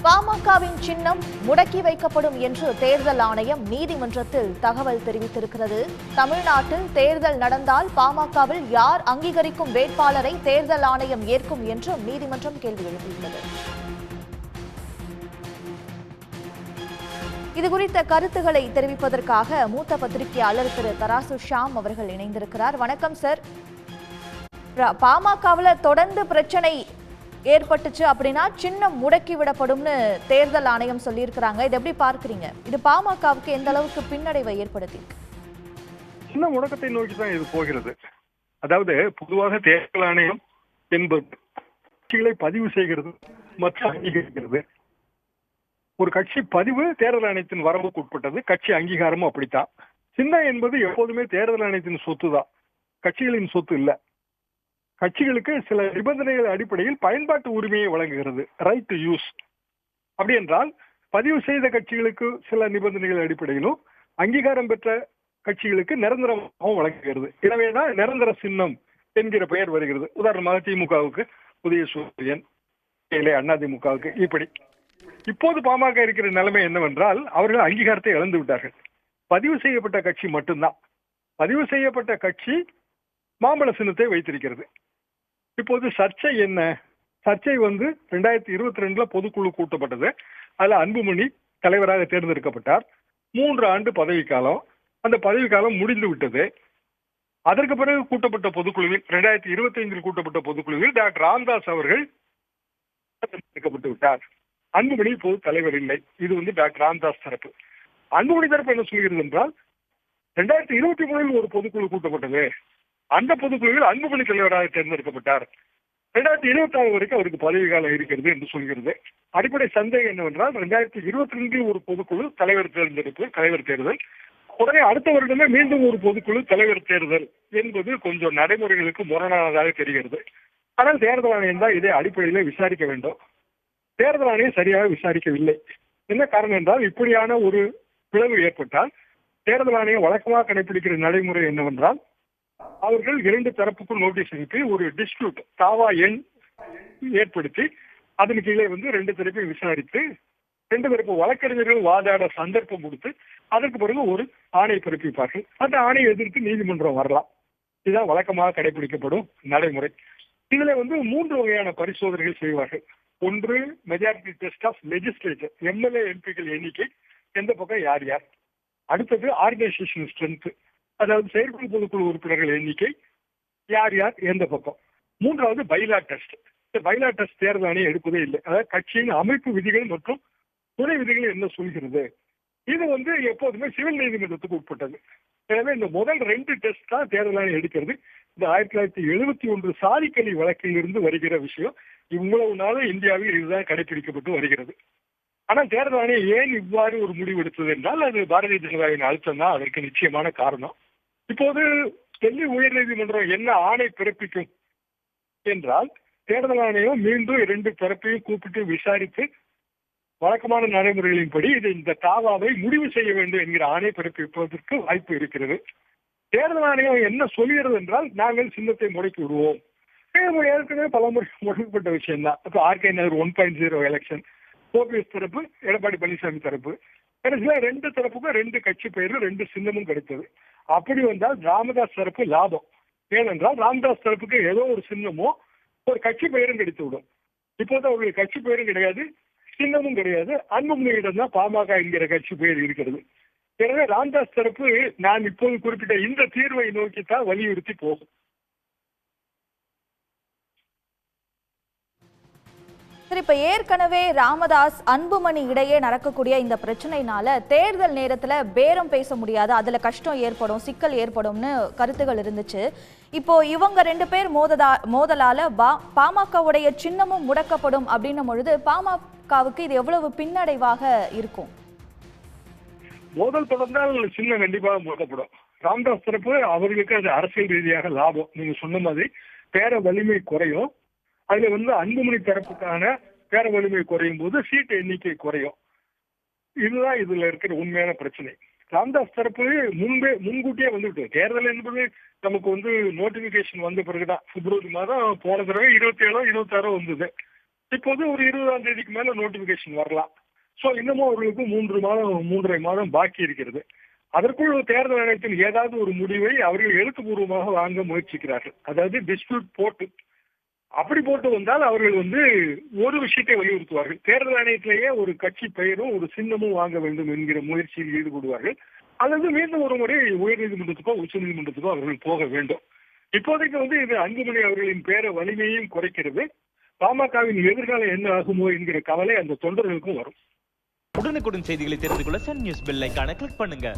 பாமகவின் சின்னம் முடக்கி வைக்கப்படும் என்று தேர்தல் ஆணையம் நீதிமன்றத்தில் தகவல் தெரிவித்திருக்கிறது. தமிழ்நாட்டில் தேர்தல் நடந்தால் பாமகவில் யார் அங்கீகரிக்கும் வேட்பாளரை தேர்தல் ஆணையம் ஏற்கும் என்றும் நீதிமன்றம் கேள்வி எழுப்பியுள்ளது. இதுகுறித்த கருத்துக்களை தெரிவிப்பதற்காக மூத்த பத்திரிகையாளர் திரு தராசு ஷாம் அவர்கள் இணைந்திருக்கிறார். வணக்கம் சார். பாமகவில் தொடர்ந்து பிரச்சனை ஏற்பட்டுச்சு அப்படின்னா சின்னம் முடக்கி விடப்படும்னு தேர்தல் ஆணையம் சொல்லியிருக்கிறாங்க. இது எப்படி பார்க்கிறீங்க? இது பாமகவுக்கு எந்த அளவுக்கு பின்னடைவை ஏற்படுத்தி? சின்ன முடக்கத்தை நோக்கி தான் இது போகிறது. அதாவது பொதுவாக தேர்தல் ஆணையம் என்பது கட்சிகளை பதிவு செய்கிறது மற்றும் அங்கீகரிக்கிறது. ஒரு கட்சி பதிவு தேர்தல் ஆணையத்தின் வரம்புக்கு உட்பட்டது, கட்சி அங்கீகாரமும் அப்படித்தான். சின்னம் என்பது எப்போதுமே தேர்தல் ஆணையத்தின் சொத்து தான், கட்சிகளின் சொத்து இல்ல. கட்சிகளுக்கு சில நிபந்தனைகள் அடிப்படையில் பயன்பாட்டு உரிமையை வழங்குகிறது, ரைட் டு யூஸ். அப்படி என்றால் பதிவு செய்த கட்சிகளுக்கு சில நிபந்தனைகள் அடிப்படையிலும் அங்கீகாரம் பெற்ற கட்சிகளுக்கு நிரந்தரமாகவும் வழங்குகிறது. எனவேதான் நிரந்தர சின்னம் என்கிற பெயர் வருகிறது. உதாரணமாக திமுகவுக்கு உதயசூரியன், அதிமுகவுக்கு இப்படி. இப்போது பாமக இருக்கிற நிலைமை என்னவென்றால் அவர்கள் அங்கீகாரத்தை இழந்து விட்டார்கள். பதிவு செய்யப்பட்ட கட்சி மட்டும்தான். பதிவு செய்யப்பட்ட கட்சி மாம்பழ சின்னத்தை வைத்திருக்கிறது. இப்போது சர்ச்சை என்ன? சர்ச்சை 2022 பொதுக்குழு கூட்டப்பட்டது. அதுல அன்புமணி தலைவராக தேர்ந்தெடுக்கப்பட்டார். 3 ஆண்டு பதவிக்காலம். அந்த பதவிக்காலம் முடிந்து விட்டது. அதற்கு பிறகு கூட்டப்பட்ட பொதுக்குழுவில் 2025 கூட்டப்பட்ட பொதுக்குழுவில் டாக்டர் ராமதாஸ் அவர்கள் தேர்ந்தெடுக்கப்பட்டு விட்டார். அன்புமணி இப்போது தலைவர் இல்லை. இது டாக்டர் ராமதாஸ் தரப்பு. அன்புமணி தரப்பு என்ன சொல்கிறது என்றால் 2023 ஒரு பொதுக்குழு கூட்டப்பட்டது. அந்த பொதுக்குழுவில் அன்புமணி தலைவராக தேர்ந்தெடுக்கப்பட்டார். 2026 வரைக்கும் அவருக்கு பதவி காலம் இருக்கிறது என்று சொல்கிறது. அடிப்படை சந்தேகம் என்னவென்றால் 2022 ஒரு பொதுக்குழு தலைவர் தேர்ந்தெடுப்பு, தலைவர் தேர்தல், உடனே அடுத்த வருடமே மீண்டும் ஒரு பொதுக்குழு தலைவர் தேர்தல் என்பது கொஞ்சம் நடைமுறைகளுக்கு முரணானதாக தெரிகிறது. ஆனால் தேர்தல் ஆணையம் தான் இதை அடிப்படையிலே விசாரிக்க வேண்டும். தேர்தல் ஆணையம் சரியாக விசாரிக்கவில்லை. என்ன காரணம் என்றால் இப்படியான ஒரு பிளவு ஏற்பட்டால் தேர்தல் ஆணையம் வழக்கமாக கடைபிடிக்கிற நடைமுறை என்னவென்றால் அவர்கள் 2 தரப்புக்கும் நோட்டீஸ் அனுப்பி ஒரு டிஸ்பியூட் தாவா எண் ஏற்படுத்தி அதன் கீழே 2 தரப்பையும் விசாரித்து 2 தரப்பு வழக்கறிஞர்கள் வாதாட சந்தர்ப்பம் கொடுத்து அதற்கு பிறகு ஒரு ஆணை பிறப்பிப்பார்கள். அந்த ஆணையை எதிர்த்து நீதிமன்றம் வரலாம். இதுதான் வழக்கமாக கடைபிடிக்கப்படும் நடைமுறை. இதுல 3 வகையான பரிசோதனைகள் செய்வார்கள். ஒன்று majority test of legislature, MLA எம்பிக்கள் எண்ணிக்கை எந்த பக்கம் யார் யார். அடுத்தது ஆர்கனைசேஷன் ஸ்ட்ரென்த், அதாவது செயற்குழு பொதுக்குழு உறுப்பினர்கள் எண்ணிக்கை யார் யார் எந்த பக்கம். 3வது பைலா டெஸ்ட். இந்த பைலா டெஸ்ட் தேர்தல் ஆணையம் எடுப்பதே இல்லை. அதாவது கட்சியின் அமைப்பு விதிகள் மற்றும் துணை விதிகள் என்ன சொல்கிறது. இது எப்போதுமே சிவில் நீதிமன்றத்துக்கு உட்பட்டது. எனவே இந்த முதல் 2 டெஸ்ட் தான் தேர்தல் ஆணையம் எடுக்கிறது. இந்த 1971 சாதிக்கணி வழக்கில் இருந்து வருகிற விஷயம். இவ்வளவு நாளும் இந்தியாவில் இதுதான் கடைபிடிக்கப்பட்டு வருகிறது. ஆனால் தேர்தல் ஆணையம் ஏன் இவ்வாறு ஒரு முடிவு எடுத்தது என்றால் அது பாரதிய ஜனதாவின் அழுத்தம் தான் அதற்கு நிச்சயமான காரணம். இப்போது டெல்லி உயர்நீதிமன்றம் என்ன ஆணை பிறப்பிக்கும் என்றால் தேர்தல் ஆணையம் மீண்டும் 2 தரப்பையும் கூப்பிட்டு விசாரித்து வழக்கமான நடைமுறைகளின்படி இந்த தாவாவை முடிவு செய்ய வேண்டும் என்கிற ஆணை பிறப்பிப்பதற்கு வாய்ப்பு இருக்கிறது. தேர்தல் ஆணையம் என்ன சொல்கிறது என்றால் நாங்கள் சின்னத்தை முடக்கி விடுவோம். ஏற்கனவே பலமுறை முடக்கப்பட்ட விஷயம் தான். இப்போ ஆர்கே நகர் 1.0 எலெக்ஷன், ஓபிஎஸ் தரப்பு, எடப்பாடி பழனிசாமி தரப்பு, கடைசியில 2 தரப்புக்கும் 2 கட்சி பெயரும் 2 சின்னமும் கிடைத்தது. அப்படி வந்தால் ராமதாஸ் தரப்பு லாபம். ஏனென்றால் ராமதாஸ் தரப்புக்கு ஏதோ ஒரு சின்னமோ ஒரு கட்சி பெயரும் கிடைத்து விடும். இப்போது அவர்களுக்கு கட்சி பெயரும் கிடையாது, சின்னமும் கிடையாது. அன்புமணியிடம் தான் பாமக என்கிற கட்சி பெயர் இருக்கிறது. எனவே ராமதாஸ் தரப்பு நான் இப்போது குறிப்பிட்ட இந்த தீர்வை நோக்கித்தான் வலியுறுத்தி போகும். இப்ப ஏற்கனவே ராமதாஸ் அன்புமணி இடையே நடக்கக்கூடிய இந்த பிரச்சனைனால தேர்தல் நேரத்துல பேரம் பேச முடியாது, அதுல கஷ்டம் ஏற்படும், சிக்கல் ஏற்படும்னு கருத்துகள் இருந்துச்சு. இப்போ இவங்க 2 பேர் மோதலால பாமகவுடைய சின்னமும் முடக்கப்படும் அப்படின்னும் பொழுது பாமகவுக்கு இது எவ்வளவு பின்னடைவாக இருக்கும்? மோதல் தொடர்ந்தால் சின்னம் கண்டிப்பாக முடக்கப்படும். ராமதாஸ் தரப்பு அவர்களுக்கு அது அரசியல் ரீதியாக லாபம். நீங்க சொன்ன மாதிரி பேர வலிமை குறையும். அதுல அன்புமணி தரப்புக்கான பேர வலிமை குறையும் போது சீட்டு எண்ணிக்கை குறையும். இதுதான் இதுல இருக்கிற உண்மையான பிரச்சனை. ராமதாஸ் தரப்பு முன்கூட்டியே வந்துவிட்டு தேர்தல் என்பது நமக்கு நோட்டிபிகேஷன் வந்த பிறகுதான். பிப்ரவரி மாதம் போன தடவை 27 26 வந்தது. இப்போது ஒரு 20ஆம் தேதிக்கு மேல நோட்டிபிகேஷன் வரலாம். சோ இன்னமும் அவர்களுக்கு 3 மாதம் பாக்கி இருக்கிறது. அதற்குள் தேர்தல் ஆணையத்தின் ஏதாவது ஒரு முடிவை அவர்கள் எழுத்துப்பூர்வமாக வாங்க முயற்சிக்கிறார்கள். அதாவது டிஸ்பியூட் போட்டு அப்படி போட்டு வந்தால் அவர்கள் ஒரு விஷயத்தை வலியுறுத்துவார்கள். தேர்தல் ஆணையத்திலேயே ஒரு கட்சி பெயரும் ஒரு சின்னமும் வாங்க வேண்டும் என்கிற முயற்சியில் ஈடுபடுவார்கள். அல்லது மீண்டும் ஒரு முறை உயர்நீதிமன்றத்துக்கோ உச்ச நீதிமன்றத்துக்கோ அவர்கள் போக வேண்டும். இப்போதைக்கு இது அன்புமணி அவர்களின் பேர வலிமையும் குறைக்கிறது. பாமகவின் எதிர்காலம் என்ன ஆகுமோ என்கிற கவலை அந்த தொண்டர்களுக்கும் வரும். உடனுக்குடன் செய்திகளை தெரிந்து கொள்ள சன் நியூஸ் பெல் ஐகானை கிளிக் பண்ணுங்க.